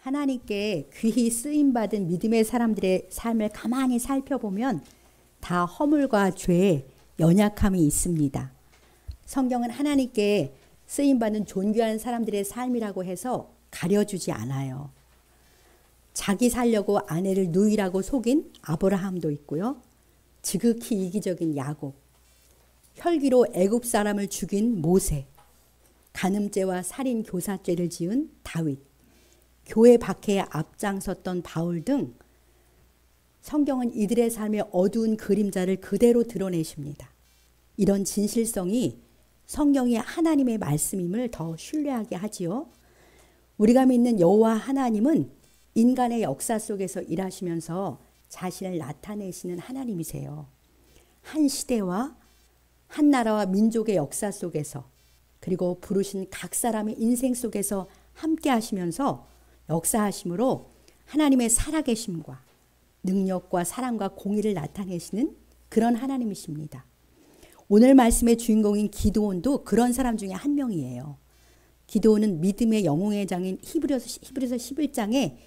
하나님께 귀히 쓰임받은 믿음의 사람들의 삶을 가만히 살펴보면 다 허물과 죄, 연약함이 있습니다. 성경은 하나님께 쓰임받는 존귀한 사람들의 삶이라고 해서 가려주지 않아요. 자기 살려고 아내를 누이라고 속인 아브라함도 있고요. 지극히 이기적인 야곱, 혈기로 애굽 사람을 죽인 모세, 간음죄와 살인 교사죄를 지은 다윗, 교회 박해에 앞장섰던 바울 등 성경은 이들의 삶의 어두운 그림자를 그대로 드러내십니다. 이런 진실성이 성경이 하나님의 말씀임을 더 신뢰하게 하지요. 우리가 믿는 여호와 하나님은 인간의 역사 속에서 일하시면서 자신을 나타내시는 하나님이세요. 한 시대와 한 나라와 민족의 역사 속에서 그리고 부르신 각 사람의 인생 속에서 함께 하시면서 역사하심으로 하나님의 살아계심과 능력과 사랑과 공의를 나타내시는 그런 하나님이십니다. 오늘 말씀의 주인공인 기드온도 그런 사람 중에 한 명이에요. 기드온은 믿음의 영웅의 장인 히브리서 11장에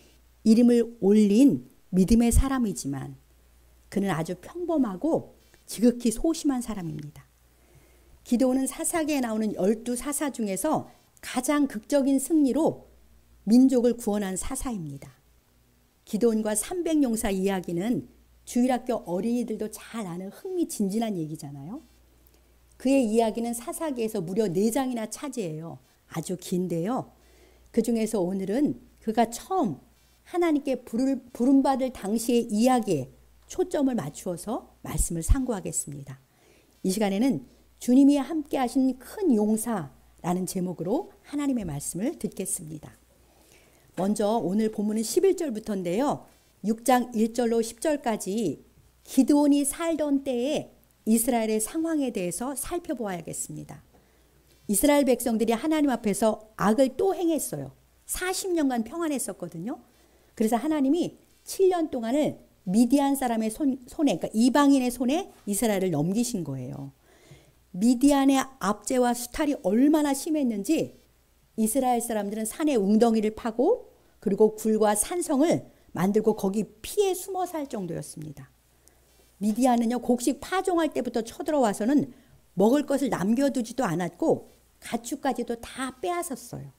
이름을 올린 믿음의 사람이지만 그는 아주 평범하고 지극히 소심한 사람입니다. 기드온은 사사기에 나오는 12사사 중에서 가장 극적인 승리로 민족을 구원한 사사입니다. 기드온과 300용사 이야기는 주일학교 어린이들도 잘 아는 흥미진진한 얘기잖아요. 그의 이야기는 사사기에서 무려 4장이나 차지해요. 아주 긴데요. 그 중에서 오늘은 그가 처음 하나님께 부름받을 당시의 이야기에 초점을 맞추어서 말씀을 상고하겠습니다. 이 시간에는 주님이 함께 하신 큰 용사라는 제목으로 하나님의 말씀을 듣겠습니다. 먼저 오늘 본문은 11절부터인데요. 6장 1절로 10절까지 기드온이 살던 때에 이스라엘의 상황에 대해서 살펴보아야겠습니다. 이스라엘 백성들이 하나님 앞에서 악을 또 행했어요. 40년간 평안했었거든요. 그래서 하나님이 7년 동안을 미디안 사람의 손에, 그러니까 이방인의 손에 이스라엘을 넘기신 거예요. 미디안의 압제와 수탈이 얼마나 심했는지 이스라엘 사람들은 산에 웅덩이를 파고 그리고 굴과 산성을 만들고 거기 피해 숨어 살 정도였습니다. 미디안은요, 곡식 파종할 때부터 쳐들어와서는 먹을 것을 남겨두지도 않았고 가축까지도 다 빼앗았어요.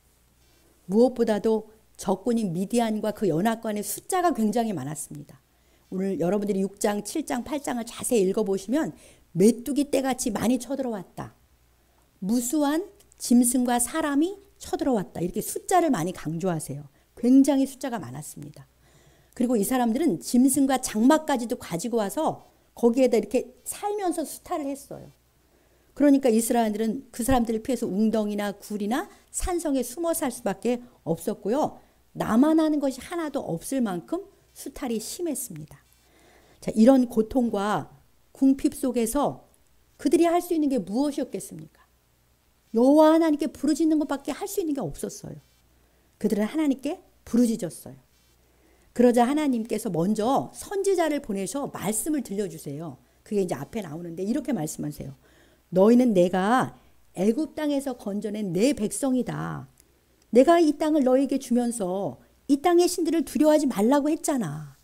무엇보다도 적군인 미디안과 그 연합관의 숫자가 굉장히 많았습니다. 오늘 여러분들이 6장, 7장, 8장을 자세히 읽어보시면 메뚜기 떼같이 많이 쳐들어왔다. 무수한 짐승과 사람이 쳐들어왔다. 이렇게 숫자를 많이 강조하세요. 굉장히 숫자가 많았습니다. 그리고 이 사람들은 짐승과 장막까지도 가지고 와서 거기에다 이렇게 살면서 수탈을 했어요. 그러니까 이스라엘들은 그 사람들을 피해서 웅덩이나 굴이나 산성에 숨어 살 수밖에 없었고요. 남아나는 것이 하나도 없을 만큼 수탈이 심했습니다. 자, 이런 고통과 궁핍 속에서 그들이 할 수 있는 게 무엇이었겠습니까? 여호와 하나님께 부르짖는 것밖에 할 수 있는 게 없었어요. 그들은 하나님께 부르짖었어요. 그러자 하나님께서 먼저 선지자를 보내셔 말씀을 들려주세요. 그게 이제 앞에 나오는데 이렇게 말씀하세요. 너희는 내가 애굽 땅에서 건져낸 내 백성이다. 내가 이 땅을 너희에게 주면서 이 땅의 신들을 두려워하지 말라고 했잖아.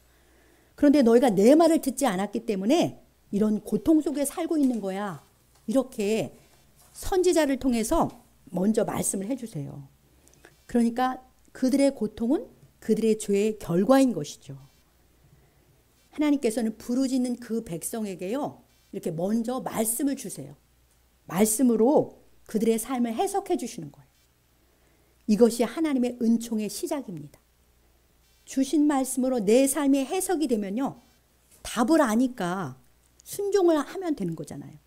그런데 너희가 내 말을 듣지 않았기 때문에 이런 고통 속에 살고 있는 거야. 이렇게 선지자를 통해서 먼저 말씀을 해주세요. 그러니까 그들의 고통은 그들의 죄의 결과인 것이죠. 하나님께서는 부르짖는 그 백성에게요, 이렇게 먼저 말씀을 주세요. 말씀으로 그들의 삶을 해석해 주시는 거예요. 이것이 하나님의 은총의 시작입니다. 주신 말씀으로 내 삶이 해석이 되면요, 답을 아니까 순종을 하면 되는 거잖아요.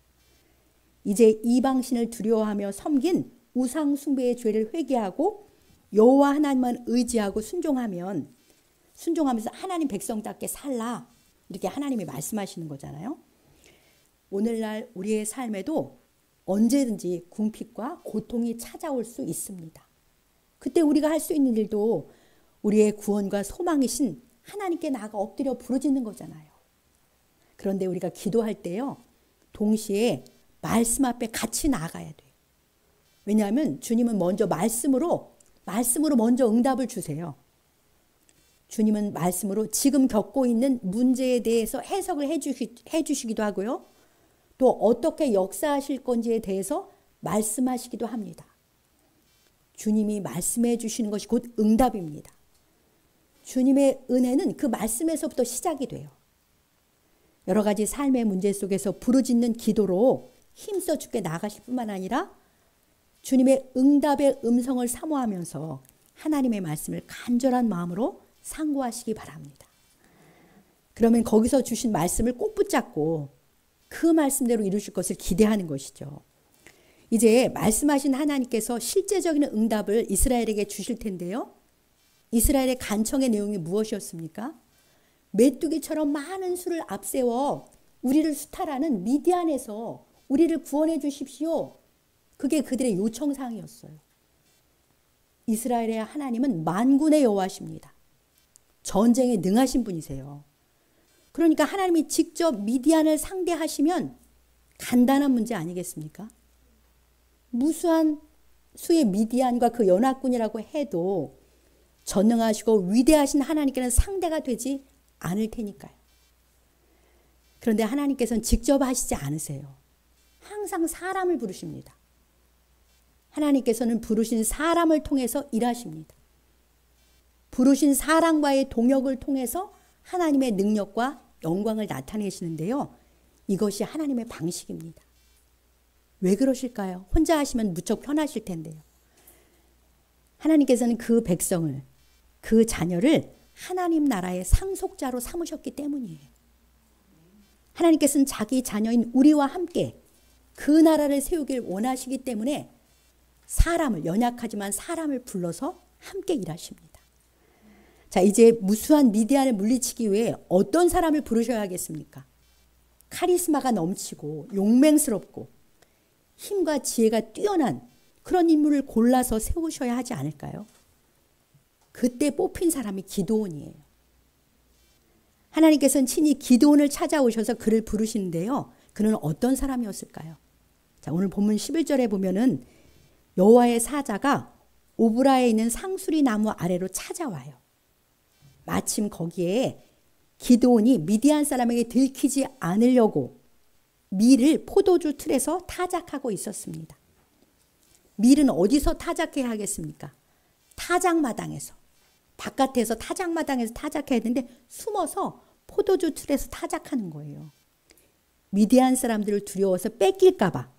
이제 이방신을 두려워하며 섬긴 우상 숭배의 죄를 회개하고 여호와 하나님만 의지하고 순종하면서 하나님 백성답게 살라. 이렇게 하나님이 말씀하시는 거잖아요. 오늘날 우리의 삶에도 언제든지 궁핍과 고통이 찾아올 수 있습니다. 그때 우리가 할 수 있는 일도 우리의 구원과 소망이신 하나님께 나아가 엎드려 부르짖는 거잖아요. 그런데 우리가 기도할 때요, 동시에 말씀 앞에 같이 나아가야 돼요. 왜냐하면 주님은 먼저 말씀으로 먼저 응답을 주세요. 주님은 말씀으로 지금 겪고 있는 문제에 대해서 해석을 해주시기도 하고요. 또 어떻게 역사하실 건지에 대해서 말씀하시기도 합니다. 주님이 말씀해 주시는 것이 곧 응답입니다. 주님의 은혜는 그 말씀에서부터 시작이 돼요. 여러 가지 삶의 문제 속에서 부르짖는 기도로 힘써 주께 나아가실 뿐만 아니라 주님의 응답의 음성을 사모하면서 하나님의 말씀을 간절한 마음으로 상고하시기 바랍니다. 그러면 거기서 주신 말씀을 꼭 붙잡고 그 말씀대로 이루실 것을 기대하는 것이죠. 이제 말씀하신 하나님께서 실제적인 응답을 이스라엘에게 주실 텐데요. 이스라엘의 간청의 내용이 무엇이었습니까? 메뚜기처럼 많은 수를 앞세워 우리를 수탈하는 미디안에서 우리를 구원해 주십시오. 그게 그들의 요청사항이었어요. 이스라엘의 하나님은 만군의 여호와십니다. 전쟁에 능하신 분이세요. 그러니까 하나님이 직접 미디안을 상대하시면 간단한 문제 아니겠습니까? 무수한 수의 미디안과 그 연합군이라고 해도 전능하시고 위대하신 하나님께는 상대가 되지 않을 테니까요. 그런데 하나님께서는 직접 하시지 않으세요. 항상 사람을 부르십니다. 하나님께서는 부르신 사람을 통해서 일하십니다. 부르신 사람과의 동역을 통해서 하나님의 능력과 영광을 나타내시는데요. 이것이 하나님의 방식입니다. 왜 그러실까요? 혼자 하시면 무척 편하실 텐데요. 하나님께서는 그 백성을, 그 자녀를 하나님 나라의 상속자로 삼으셨기 때문이에요. 하나님께서는 자기 자녀인 우리와 함께 그 나라를 세우길 원하시기 때문에 사람을, 연약하지만 사람을 불러서 함께 일하십니다. 자, 이제 무수한 미디안을 물리치기 위해 어떤 사람을 부르셔야겠습니까? 카리스마가 넘치고 용맹스럽고 힘과 지혜가 뛰어난 그런 인물을 골라서 세우셔야 하지 않을까요? 그때 뽑힌 사람이 기드온이에요. 하나님께서는 친히 기드온을 찾아오셔서 그를 부르시는데요. 그는 어떤 사람이었을까요? 자, 오늘 본문 11절에 보면은 여호와의 사자가 오브라에 있는 상수리 나무 아래로 찾아와요. 마침 거기에 기드온이 미디안 사람에게 들키지 않으려고 밀을 포도주 틀에서 타작하고 있었습니다. 밀은 어디서 타작해야 하겠습니까? 타작마당에서. 바깥에서 타작마당에서 타작해야 되는데 숨어서 포도주 틀에서 타작하는 거예요. 미디안 사람들을 두려워서 뺏길까 봐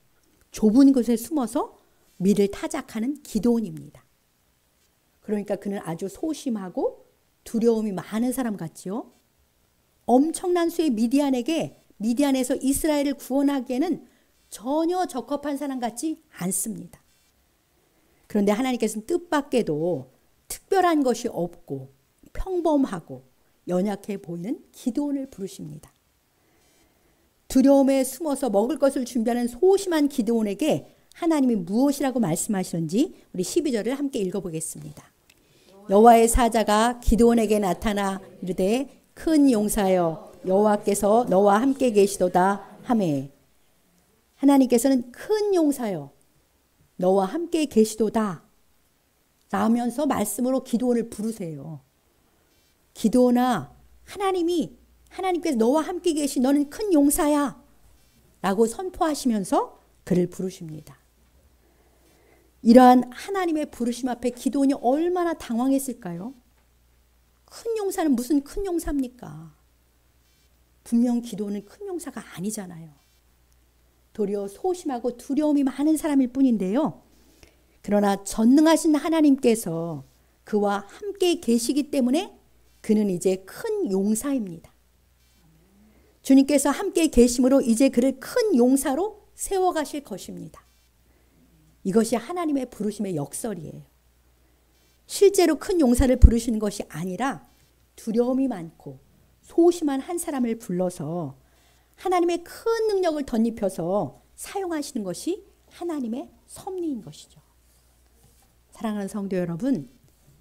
좁은 곳에 숨어서 밀을 타작하는 기드온입니다. 그러니까 그는 아주 소심하고 두려움이 많은 사람 같지요. 엄청난 수의 미디안에서 이스라엘을 구원하기에는 전혀 적합한 사람 같지 않습니다. 그런데 하나님께서는 뜻밖에도 특별한 것이 없고 평범하고 연약해 보이는 기드온을 부르십니다. 두려움에 숨어서 먹을 것을 준비하는 소심한 기드온에게 하나님이 무엇이라고 말씀하시는지 우리 12절을 함께 읽어보겠습니다. 여호와의 사자가 기드온에게 나타나 이르되 큰 용사여 여호와께서 너와 함께 계시도다 하매. 하나님께서는 큰 용사여 너와 함께 계시도다 라면서 말씀으로 기드온을 부르세요. 기드온아, 하나님께서 너와 함께 계시, 너는 큰 용사야 라고 선포하시면서 그를 부르십니다. 이러한 하나님의 부르심 앞에 기드온이 얼마나 당황했을까요? 큰 용사는 무슨 큰 용사입니까? 분명 기드온은 큰 용사가 아니잖아요. 도리어 소심하고 두려움이 많은 사람일 뿐인데요. 그러나 전능하신 하나님께서 그와 함께 계시기 때문에 그는 이제 큰 용사입니다. 주님께서 함께 계심으로 이제 그를 큰 용사로 세워가실 것입니다. 이것이 하나님의 부르심의 역설이에요. 실제로 큰 용사를 부르시는 것이 아니라 두려움이 많고 소심한 한 사람을 불러서 하나님의 큰 능력을 덧입혀서 사용하시는 것이 하나님의 섭리인 것이죠. 사랑하는 성도 여러분,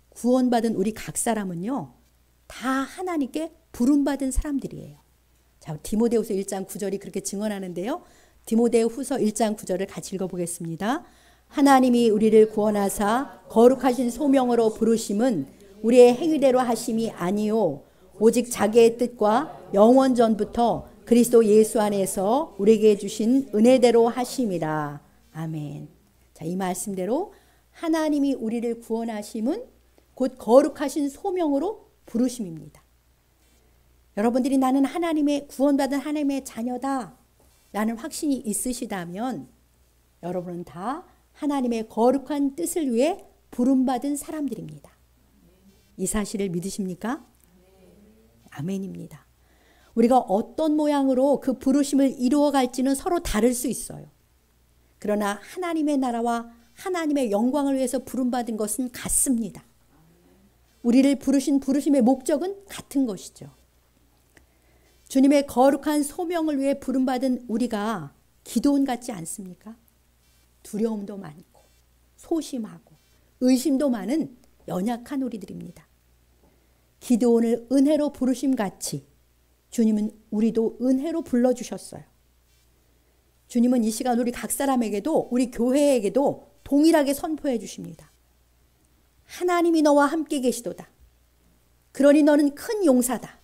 구원받은 우리 각 사람은요, 다 하나님께 부름받은 사람들이에요. 자, 디모데후서 1장 9절이 그렇게 증언하는데요. 디모데후서 1장 9절을 같이 읽어보겠습니다. 하나님이 우리를 구원하사 거룩하신 소명으로 부르심은 우리의 행위대로 하심이 아니요 오직 자기의 뜻과 영원 전부터 그리스도 예수 안에서 우리에게 주신 은혜대로 하심이라. 아멘. 자, 이 말씀대로 하나님이 우리를 구원하심은 곧 거룩하신 소명으로 부르심입니다. 여러분들이 나는 하나님의 구원받은 하나님의 자녀다 라는 확신이 있으시다면 여러분은 다 하나님의 거룩한 뜻을 위해 부름받은 사람들입니다. 이 사실을 믿으십니까? 아멘입니다. 우리가 어떤 모양으로 그 부르심을 이루어갈지는 서로 다를 수 있어요. 그러나 하나님의 나라와 하나님의 영광을 위해서 부름받은 것은 같습니다. 우리를 부르신 부르심의 목적은 같은 것이죠. 주님의 거룩한 소명을 위해 부름받은 우리가 기도원 같지 않습니까? 두려움도 많고 소심하고 의심도 많은 연약한 우리들입니다. 기도원을 은혜로 부르심 같이 주님은 우리도 은혜로 불러주셨어요. 주님은 이 시간 우리 각 사람에게도 우리 교회에게도 동일하게 선포해 주십니다. 하나님이 너와 함께 계시도다. 그러니 너는 큰 용사다.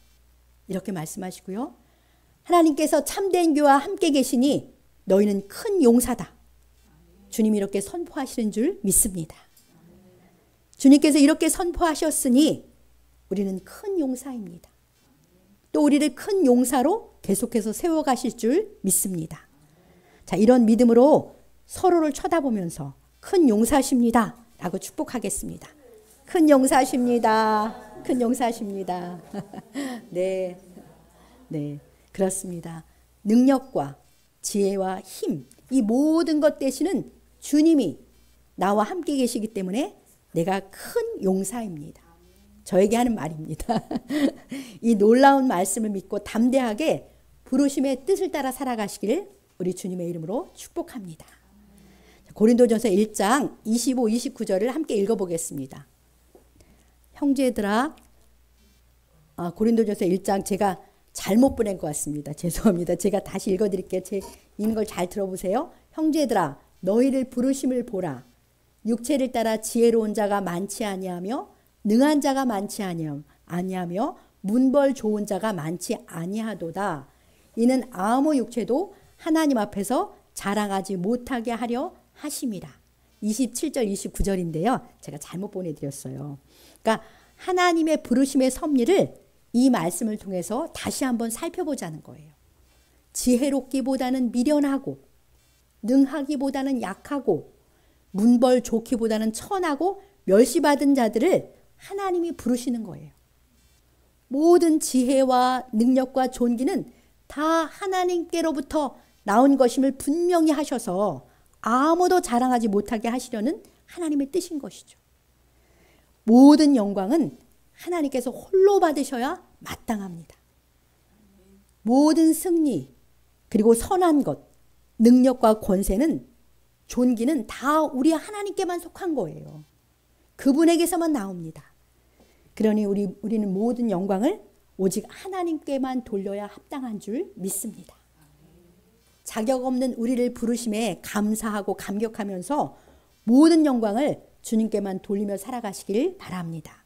이렇게 말씀하시고요. 하나님께서 참된 교회와 함께 계시니 너희는 큰 용사다. 주님이 이렇게 선포하시는 줄 믿습니다. 주님께서 이렇게 선포하셨으니 우리는 큰 용사입니다. 또 우리를 큰 용사로 계속해서 세워가실 줄 믿습니다. 자, 이런 믿음으로 서로를 쳐다보면서 큰 용사십니다 라고 축복하겠습니다. 큰 용사십니다. 큰 용사십니다. 네, 네, 그렇습니다. 능력과 지혜와 힘, 이 모든 것 대신은 주님이 나와 함께 계시기 때문에 내가 큰 용사입니다. 저에게 하는 말입니다. 이 놀라운 말씀을 믿고 담대하게 부르심의 뜻을 따라 살아가시기를 우리 주님의 이름으로 축복합니다. 고린도전서 1장 25, 29절을 함께 읽어보겠습니다. 형제들아, 고린도전서 1장 제가 잘못 보낸 것 같습니다. 죄송합니다. 제가 다시 읽어드릴게요. 제 읽는 걸 잘 들어보세요. 형제들아, 너희를 부르심을 보라. 육체를 따라 지혜로운 자가 많지 아니하며 능한 자가 많지 아니하며 문벌 좋은 자가 많지 아니하도다. 이는 아무 육체도 하나님 앞에서 자랑하지 못하게 하려 하심이라. 27절 29절인데요. 제가 잘못 보내드렸어요. 그러니까 하나님의 부르심의 섭리를 이 말씀을 통해서 다시 한번 살펴보자는 거예요. 지혜롭기보다는 미련하고 능하기보다는 약하고 문벌 좋기보다는 천하고 멸시받은 자들을 하나님이 부르시는 거예요. 모든 지혜와 능력과 존귀는 다 하나님께로부터 나온 것임을 분명히 하셔서 아무도 자랑하지 못하게 하시려는 하나님의 뜻인 것이죠. 모든 영광은 하나님께서 홀로 받으셔야 마땅합니다. 모든 승리 그리고 선한 것, 능력과 권세는 존귀는 다 우리 하나님께만 속한 거예요. 그분에게서만 나옵니다. 그러니 우리는 모든 영광을 오직 하나님께만 돌려야 합당한 줄 믿습니다. 자격 없는 우리를 부르심에 감사하고 감격하면서 모든 영광을 주님께만 돌리며 살아가시길 바랍니다.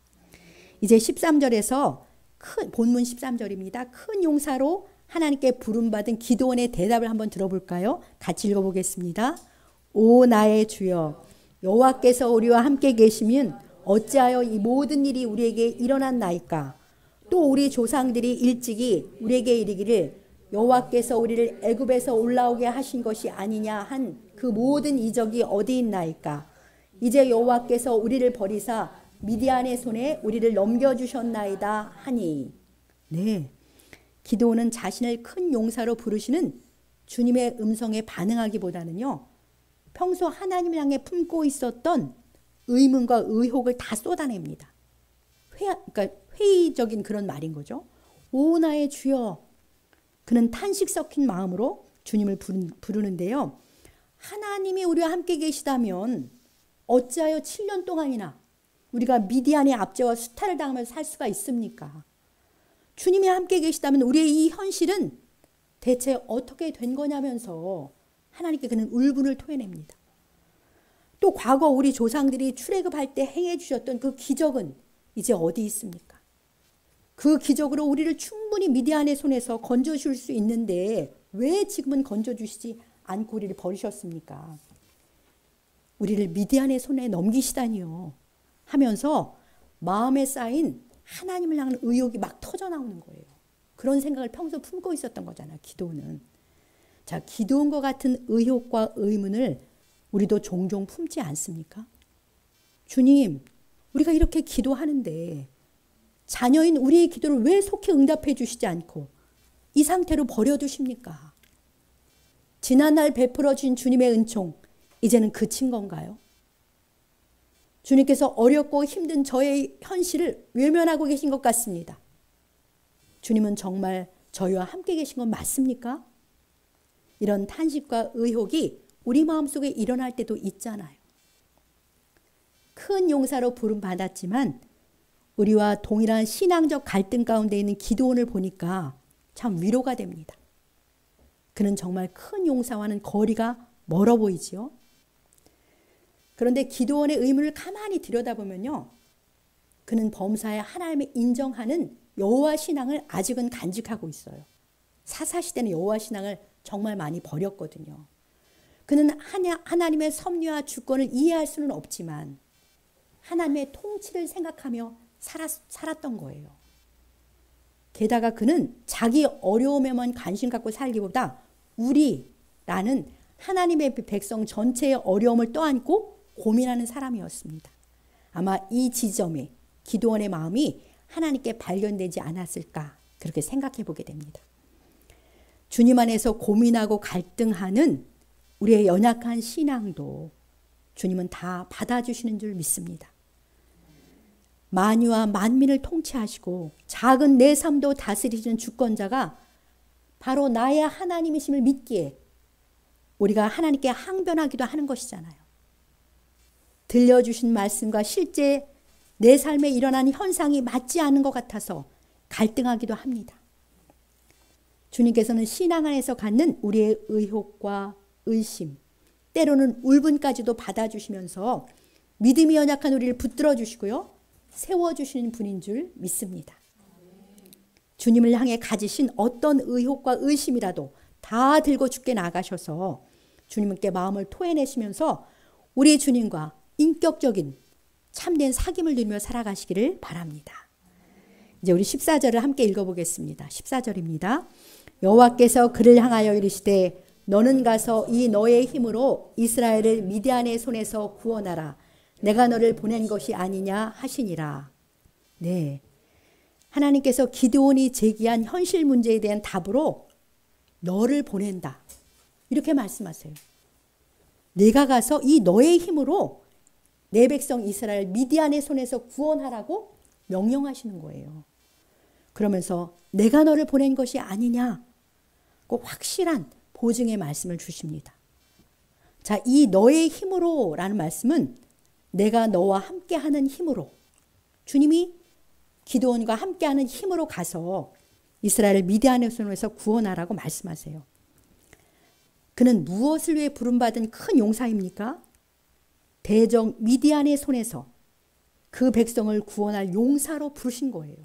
이제 13절에서 본문 13절입니다. 큰 용사로 하나님께 부름받은 기도원의 대답을 한번 들어볼까요? 같이 읽어보겠습니다. 오 나의 주여, 여호와께서 우리와 함께 계시면 어찌하여 이 모든 일이 우리에게 일어났나이까? 또 우리 조상들이 일찍이 우리에게 이르기를 여호와께서 우리를 애굽에서 올라오게 하신 것이 아니냐 한 그 모든 이적이 어디 있나이까? 이제 여호와께서 우리를 버리사 미디안의 손에 우리를 넘겨주셨나이다 하니. 네, 기도는 자신을 큰 용사로 부르시는 주님의 음성에 반응하기보다는요, 평소 하나님을 향해 품고 있었던 의문과 의혹을 다 쏟아냅니다. 그러니까 회의적인 그런 말인 거죠. 오 나의 주여. 그는 탄식 섞인 마음으로 주님을 부르는데요. 하나님이 우리와 함께 계시다면 어찌하여 7년 동안이나 우리가 미디안의 압제와 수탈을 당하면서 살 수가 있습니까? 주님이 함께 계시다면 우리의 이 현실은 대체 어떻게 된 거냐면서 하나님께 그는 울분을 토해냅니다. 또 과거 우리 조상들이 출애굽할 때 행해 주셨던 그 기적은 이제 어디 있습니까? 그 기적으로 우리를 충분히 미디안의 손에서 건져줄 수 있는데 왜 지금은 건져주시지 않고 우리를 버리셨습니까? 우리를 미디안의 손에 넘기시다니요 하면서 마음에 쌓인 하나님을 향한 의욕이 막 터져 나오는 거예요. 그런 생각을 평소 품고 있었던 거잖아요. 기도는. 자, 기도원과 같은 의욕과 의문을 우리도 종종 품지 않습니까? 주님, 우리가 이렇게 기도하는데 자녀인 우리의 기도를 왜 속히 응답해 주시지 않고 이 상태로 버려두십니까? 지난날 베풀어 주신 주님의 은총, 이제는 그친 건가요? 주님께서 어렵고 힘든 저의 현실을 외면하고 계신 것 같습니다. 주님은 정말 저희와 함께 계신 건 맞습니까? 이런 탄식과 의혹이 우리 마음속에 일어날 때도 있잖아요. 큰 용사로 부름받았지만 우리와 동일한 신앙적 갈등 가운데 있는 기도원을 보니까 참 위로가 됩니다. 그는 정말 큰 용사와는 거리가 멀어 보이지요. 그런데 기도원의 의문을 가만히 들여다보면요. 그는 범사에 하나님을 인정하는 여호와 신앙을 아직은 간직하고 있어요. 사사시대는 여호와 신앙을 정말 많이 버렸거든요. 그는 하나님의 섭리와 주권을 이해할 수는 없지만 하나님의 통치를 생각하며 살았던 거예요. 게다가 그는 자기 어려움에만 관심 갖고 살기보다 우리라는 하나님의 백성 전체의 어려움을 떠안고 고민하는 사람이었습니다. 아마 이 지점에 기도원의 마음이 하나님께 발견되지 않았을까 그렇게 생각해 보게 됩니다. 주님 안에서 고민하고 갈등하는 우리의 연약한 신앙도 주님은 다 받아주시는 줄 믿습니다. 만유와 만민을 통치하시고 작은 내 삶도 다스리시는 주권자가 바로 나의 하나님이심을 믿기에 우리가 하나님께 항변하기도 하는 것이잖아요. 들려주신 말씀과 실제 내 삶에 일어난 현상이 맞지 않은 것 같아서 갈등하기도 합니다. 주님께서는 신앙 안에서 갖는 우리의 의혹과 의심, 때로는 울분까지도 받아주시면서 믿음이 연약한 우리를 붙들어 주시고요. 세워주시는 분인 줄 믿습니다. 주님을 향해 가지신 어떤 의혹과 의심이라도 다 들고 주께 나가셔서 주님께 마음을 토해내시면서 우리 주님과 인격적인 참된 사귐을 누리며 살아가시기를 바랍니다. 이제 우리 14절을 함께 읽어보겠습니다. 14절입니다. 여호와께서 그를 향하여 이르시되 너는 가서 이 너의 힘으로 이스라엘을 미디안의 손에서 구원하라. 내가 너를 보낸 것이 아니냐 하시니라. 네, 하나님께서 기드온이 제기한 현실 문제에 대한 답으로 너를 보낸다 이렇게 말씀하세요. 내가 가서 이 너의 힘으로 내 백성 이스라엘 미디안의 손에서 구원하라고 명령하시는 거예요. 그러면서 내가 너를 보낸 것이 아니냐 꼭 확실한 보증의 말씀을 주십니다. 자, 이 너의 힘으로 라는 말씀은 내가 너와 함께하는 힘으로, 주님이 기드온과 함께하는 힘으로 가서 이스라엘을 미디안의 손에서 구원하라고 말씀하세요. 그는 무엇을 위해 부름받은 큰 용사입니까? 대적 미디안의 손에서 그 백성을 구원할 용사로 부르신 거예요.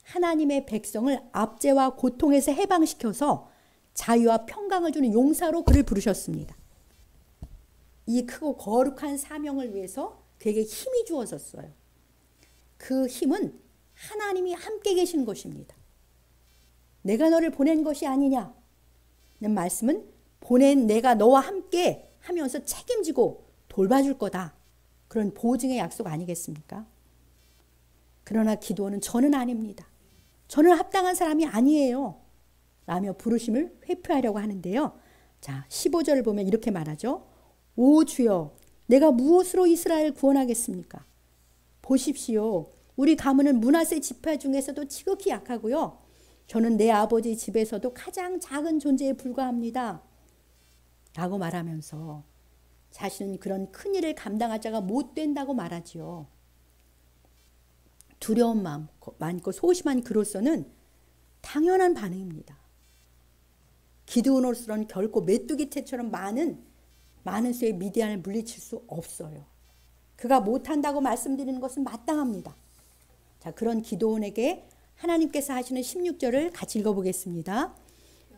하나님의 백성을 압제와 고통에서 해방시켜서 자유와 평강을 주는 용사로 그를 부르셨습니다. 이 크고 거룩한 사명을 위해서 그에게 힘이 주어졌어요. 그 힘은 하나님이 함께 계신 것입니다. 내가 너를 보낸 것이 아니냐는 말씀은 보낸 내가 너와 함께 하면서 책임지고 돌봐줄 거다. 그런 보증의 약속 아니겠습니까? 그러나 기드온은 저는 아닙니다. 저는 합당한 사람이 아니에요. 라며 부르심을 회피하려고 하는데요. 자, 15절을 보면 이렇게 말하죠. 오 주여, 내가 무엇으로 이스라엘 구원하겠습니까? 보십시오. 우리 가문은 므낫세 지파 중에서도 지극히 약하고요. 저는 내 아버지 집에서도 가장 작은 존재에 불과합니다. 라고 말하면서 자신은 그런 큰 일을 감당할 자가 못 된다고 말하지요. 두려운 마음 많고 소심한 그로서는 당연한 반응입니다. 기드온으로서는 결코 메뚜기 떼처럼 많은 수의 미디안을 물리칠 수 없어요. 그가 못한다고 말씀드리는 것은 마땅합니다. 자, 그런 기도원에게 하나님께서 하시는 16절을 같이 읽어보겠습니다.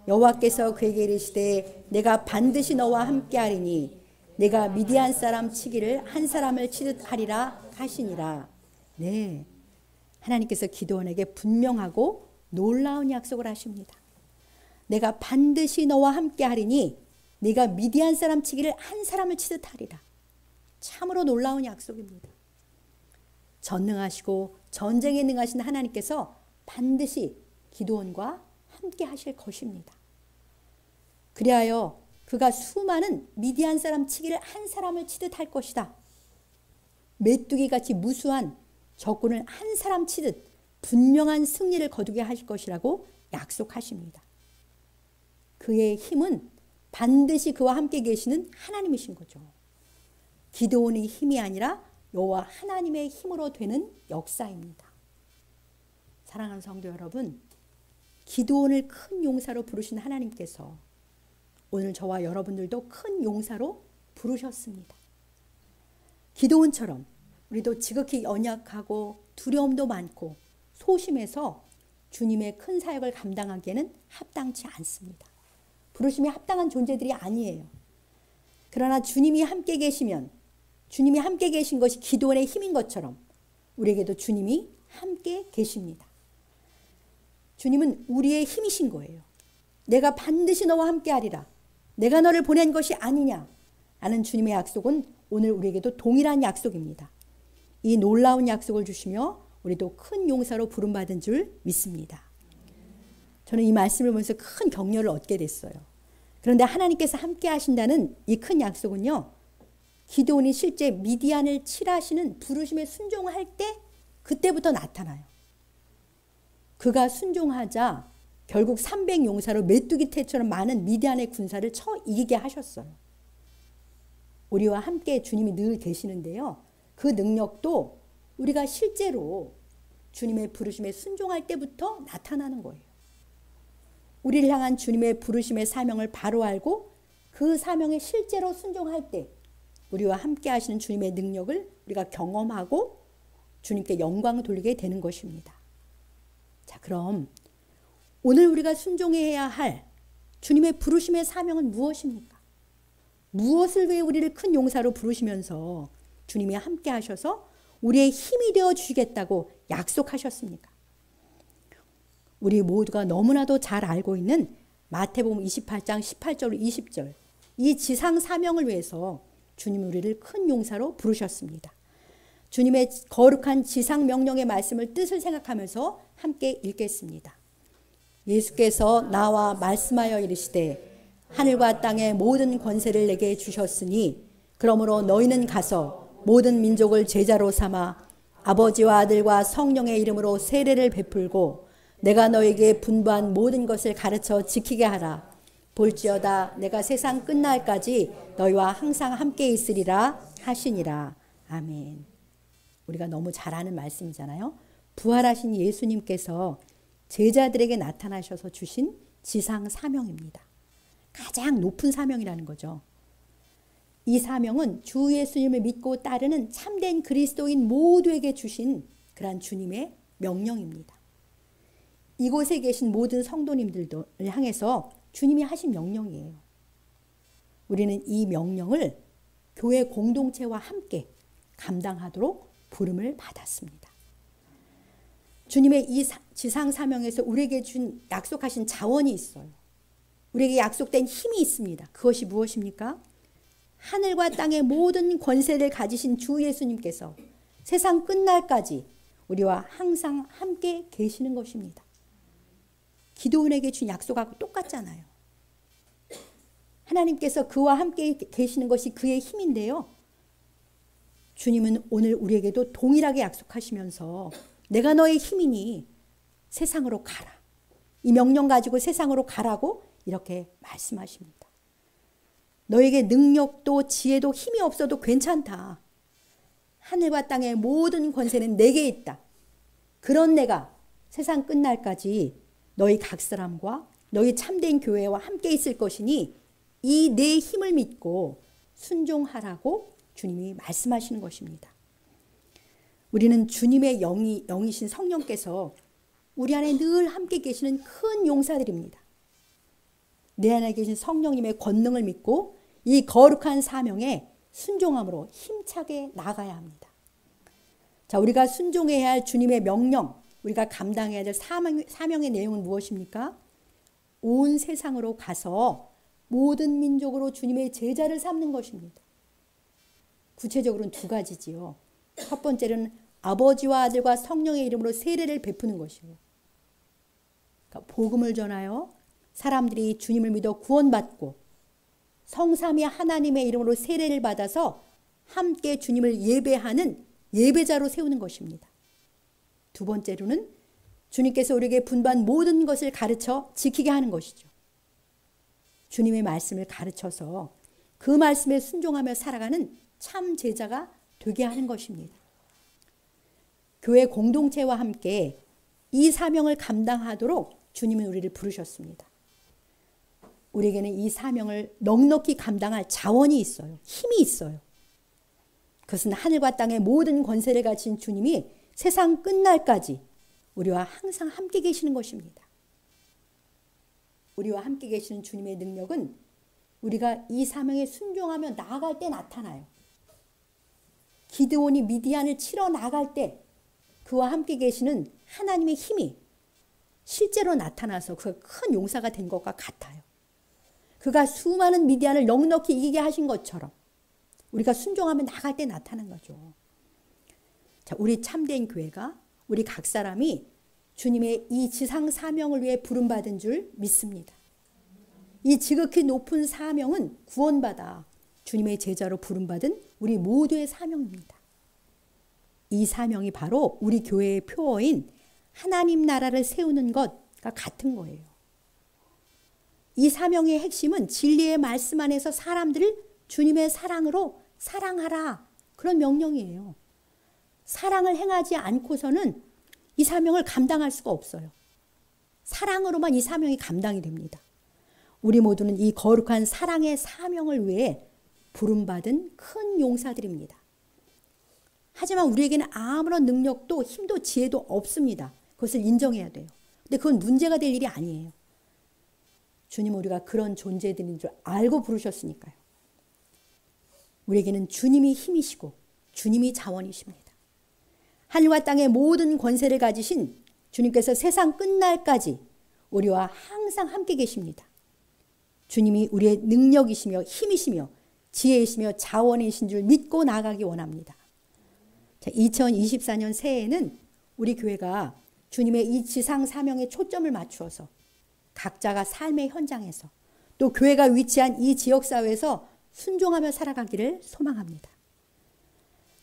여호와께서 그에게 이르시되 내가 반드시 너와 함께하리니 내가 미디안 사람 치기를 한 사람을 치듯 하리라 하시니라. 네, 하나님께서 기도원에게 분명하고 놀라운 약속을 하십니다. 내가 반드시 너와 함께하리니 네가 미디안 사람 치기를 한 사람을 치듯 하리라. 참으로 놀라운 약속입니다. 전능하시고 전쟁에 능하신 하나님께서 반드시 기드온과 함께 하실 것입니다. 그리하여 그가 수많은 미디안 사람 치기를 한 사람을 치듯 할 것이다. 메뚜기같이 무수한 적군을 한 사람 치듯 분명한 승리를 거두게 하실 것이라고 약속하십니다. 그의 힘은 반드시 그와 함께 계시는 하나님이신 거죠. 기드온의 힘이 아니라 여호와 하나님의 힘으로 되는 역사입니다. 사랑하는 성도 여러분, 기드온을 큰 용사로 부르신 하나님께서 오늘 저와 여러분들도 큰 용사로 부르셨습니다. 기드온처럼 우리도 지극히 연약하고 두려움도 많고 소심해서 주님의 큰 사역을 감당하기에는 합당치 않습니다. 부르심이 합당한 존재들이 아니에요. 그러나 주님이 함께 계시면 주님이 함께 계신 것이 기드온의 힘인 것처럼 우리에게도 주님이 함께 계십니다. 주님은 우리의 힘이신 거예요. 내가 반드시 너와 함께 하리라. 내가 너를 보낸 것이 아니냐 라는 주님의 약속은 오늘 우리에게도 동일한 약속입니다. 이 놀라운 약속을 주시며 우리도 큰 용사로 부름받은 줄 믿습니다. 저는 이 말씀을 보면서 큰 격려를 얻게 됐어요. 그런데 하나님께서 함께 하신다는 이 큰 약속은요, 기드온이 실제 미디안을 칠하시는 부르심에 순종할 때 그때부터 나타나요. 그가 순종하자 결국 300용사로 메뚜기 떼처럼 많은 미디안의 군사를 쳐 이기게 하셨어요. 우리와 함께 주님이 늘 계시는데요. 그 능력도 우리가 실제로 주님의 부르심에 순종할 때부터 나타나는 거예요. 우리를 향한 주님의 부르심의 사명을 바로 알고 그 사명에 실제로 순종할 때 우리와 함께 하시는 주님의 능력을 우리가 경험하고 주님께 영광을 돌리게 되는 것입니다. 자, 그럼 오늘 우리가 순종해야 할 주님의 부르심의 사명은 무엇입니까? 무엇을 위해 우리를 큰 용사로 부르시면서 주님이 함께 하셔서 우리의 힘이 되어 주시겠다고 약속하셨습니까? 우리 모두가 너무나도 잘 알고 있는 마태복음 28장 18절 20절, 이 지상 사명을 위해서 주님 우리를 큰 용사로 부르셨습니다. 주님의 거룩한 지상 명령의 말씀을 뜻을 생각하면서 함께 읽겠습니다. 예수께서 나와 말씀하여 이르시되 하늘과 땅의 모든 권세를 내게 주셨으니 그러므로 너희는 가서 모든 민족을 제자로 삼아 아버지와 아들과 성령의 이름으로 세례를 베풀고 내가 너에게 분부한 모든 것을 가르쳐 지키게 하라. 볼지어다 내가 세상 끝날까지 너희와 항상 함께 있으리라 하시니라. 아멘. 우리가 너무 잘 아는 말씀이잖아요. 부활하신 예수님께서 제자들에게 나타나셔서 주신 지상 사명입니다. 가장 높은 사명이라는 거죠. 이 사명은 주 예수님을 믿고 따르는 참된 그리스도인 모두에게 주신 그러한 주님의 명령입니다. 이곳에 계신 모든 성도님들을 향해서 주님이 하신 명령이에요. 우리는 이 명령을 교회 공동체와 함께 감당하도록 부름을 받았습니다. 주님의 이 지상 사명에서 우리에게 준 약속하신 자원이 있어요. 우리에게 약속된 힘이 있습니다. 그것이 무엇입니까? 하늘과 땅의 모든 권세를 가지신 주 예수님께서 세상 끝날까지 우리와 항상 함께 계시는 것입니다. 기드온에게 준 약속하고 똑같잖아요. 하나님께서 그와 함께 계시는 것이 그의 힘인데요. 주님은 오늘 우리에게도 동일하게 약속하시면서 내가 너의 힘이니 세상으로 가라. 이 명령 가지고 세상으로 가라고 이렇게 말씀하십니다. 너에게 능력도 지혜도 힘이 없어도 괜찮다. 하늘과 땅의 모든 권세는 내게 있다. 그런 내가 세상 끝날까지 너희 각 사람과 너희 참된 교회와 함께 있을 것이니 이 내 힘을 믿고 순종하라고 주님이 말씀하시는 것입니다. 우리는 주님의 영이신 성령께서 우리 안에 늘 함께 계시는 큰 용사들입니다. 내 안에 계신 성령님의 권능을 믿고 이 거룩한 사명에 순종함으로 힘차게 나가야 합니다. 자, 우리가 순종해야 할 주님의 명령, 우리가 감당해야 될 사명의 내용은 무엇입니까? 온 세상으로 가서 모든 민족으로 주님의 제자를 삼는 것입니다. 구체적으로는 두 가지지요. 첫 번째는 아버지와 아들과 성령의 이름으로 세례를 베푸는 것이고, 그러니까 복음을 전하여 사람들이 주님을 믿어 구원받고 성삼위 하나님의 이름으로 세례를 받아서 함께 주님을 예배하는 예배자로 세우는 것입니다. 두 번째로는 주님께서 우리에게 분부한 모든 것을 가르쳐 지키게 하는 것이죠. 주님의 말씀을 가르쳐서 그 말씀에 순종하며 살아가는 참 제자가 되게 하는 것입니다. 교회 공동체와 함께 이 사명을 감당하도록 주님은 우리를 부르셨습니다. 우리에게는 이 사명을 넉넉히 감당할 자원이 있어요. 힘이 있어요. 그것은 하늘과 땅의 모든 권세를 가진 주님이 세상 끝날까지 우리와 항상 함께 계시는 것입니다. 우리와 함께 계시는 주님의 능력은 우리가 이 사명에 순종하며 나아갈 때 나타나요. 기드온이 미디안을 치러 나갈 때 그와 함께 계시는 하나님의 힘이 실제로 나타나서 그가 큰 용사가 된 것과 같아요. 그가 수많은 미디안을 넉넉히 이기게 하신 것처럼 우리가 순종하며 나갈 때 나타난 거죠. 자, 우리 참된 교회가 우리 각 사람이 주님의 이 지상 사명을 위해 부름받은 줄 믿습니다. 이 지극히 높은 사명은 구원받아 주님의 제자로 부름받은 우리 모두의 사명입니다. 이 사명이 바로 우리 교회의 표어인 하나님 나라를 세우는 것과 같은 거예요. 이 사명의 핵심은 진리의 말씀 안에서 사람들을 주님의 사랑으로 사랑하라, 그런 명령이에요. 사랑을 행하지 않고서는 이 사명을 감당할 수가 없어요. 사랑으로만 이 사명이 감당이 됩니다. 우리 모두는 이 거룩한 사랑의 사명을 위해 부름받은 큰 용사들입니다. 하지만 우리에게는 아무런 능력도 힘도 지혜도 없습니다. 그것을 인정해야 돼요. 근데 그건 문제가 될 일이 아니에요. 주님은 우리가 그런 존재들인 줄 알고 부르셨으니까요. 우리에게는 주님이 힘이시고 주님이 자원이십니다. 하늘과 땅의 모든 권세를 가지신 주님께서 세상 끝날까지 우리와 항상 함께 계십니다. 주님이 우리의 능력이시며 힘이시며 지혜이시며 자원이신 줄 믿고 나가기 원합니다. 자, 2024년 새해에는 우리 교회가 주님의 이 지상 사명에 초점을 맞추어서 각자가 삶의 현장에서 또 교회가 위치한 이 지역사회에서 순종하며 살아가기를 소망합니다.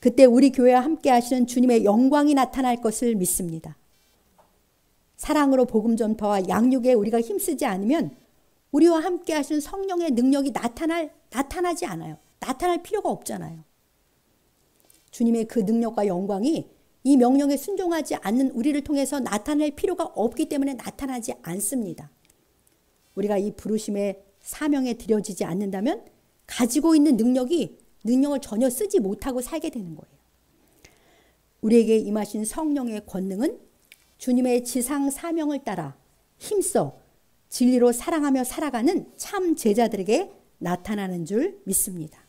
그때 우리 교회와 함께 하시는 주님의 영광이 나타날 것을 믿습니다. 사랑으로 복음 전파와 양육에 우리가 힘쓰지 않으면 우리와 함께 하시는 성령의 능력이 나타나지 않아요. 나타날 필요가 없잖아요. 주님의 그 능력과 영광이 이 명령에 순종하지 않는 우리를 통해서 나타낼 필요가 없기 때문에 나타나지 않습니다. 우리가 이 부르심의 사명에 들여지지 않는다면 가지고 있는 능력을 전혀 쓰지 못하고 살게 되는 거예요. 우리에게 임하신 성령의 권능은 주님의 지상 사명을 따라 힘써 진리로 사랑하며 살아가는 참 제자들에게 나타나는 줄 믿습니다.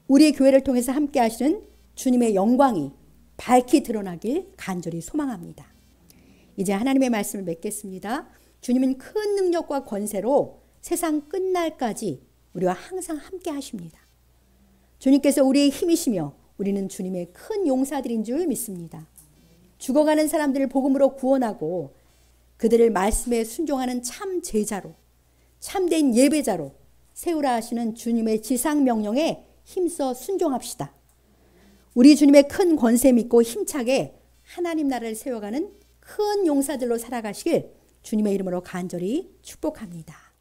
우리의 교회를 통해서 함께 하시는 주님의 영광이 밝히 드러나길 간절히 소망합니다. 이제 하나님의 말씀을 맺겠습니다. 주님은 큰 능력과 권세로 세상 끝날까지 우리와 항상 함께 하십니다. 주님께서 우리의 힘이시며 우리는 주님의 큰 용사들인 줄 믿습니다. 죽어가는 사람들을 복음으로 구원하고 그들을 말씀에 순종하는 참 제자로, 참된 예배자로 세우라 하시는 주님의 지상 명령에 힘써 순종합시다. 우리 주님의 큰 권세 믿고 힘차게 하나님 나라를 세워가는 큰 용사들로 살아가시길 주님의 이름으로 간절히 축복합니다.